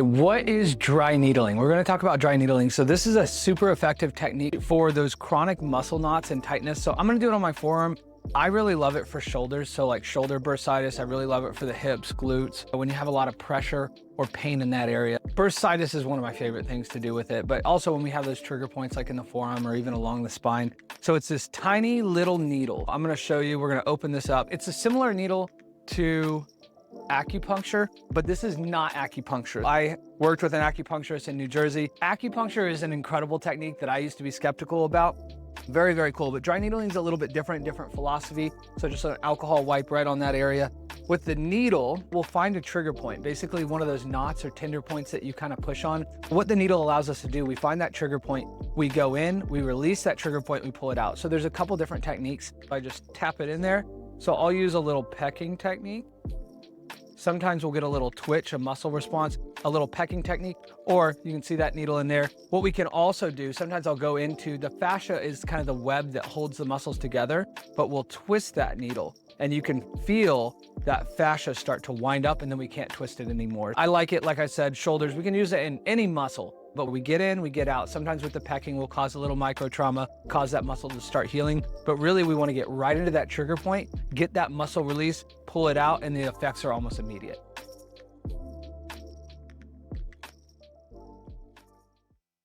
What is dry needling? We're going to talk about dry needling. So this is a super effective technique for those chronic muscle knots and tightness. So I'm going to do it on my forearm. I really love it for shoulders. So like shoulder bursitis, I really love it for the hips, glutes, when you have a lot of pressure or pain in that area. Bursitis is one of my favorite things to do with it, but also when we have those trigger points like in the forearm or even along the spine. So it's this tiny little needle. I'm going to show you, we're going to open this up. It's a similar needle to acupuncture, but this is not acupuncture. I worked with an acupuncturist in New Jersey. Acupuncture is an incredible technique that I used to be skeptical about. Very, very cool, but dry needling is a little bit different philosophy. So just an alcohol wipe right on that area. With the needle, we'll find a trigger point, basically one of those knots or tender points that you kind of push on. What the needle allows us to do, we find that trigger point, we go in, we release that trigger point, we pull it out. So there's a couple different techniques. I just tap it in there. So I'll use a little pecking technique. Sometimes we'll get a little twitch, a muscle response, a little pecking technique, or you can see that needle in there. What we can also do, sometimes I'll go into, the fascia is kind of the web that holds the muscles together, but we'll twist that needle and you can feel that fascia start to wind up and then we can't twist it anymore. I like it, like I said, shoulders, we can use it in any muscle, but we get in, we get out. Sometimes with the pecking, we'll cause a little micro trauma, cause that muscle to start healing. But really we want to get right into that trigger point, get that muscle release, pull it out, and the effects are almost immediate.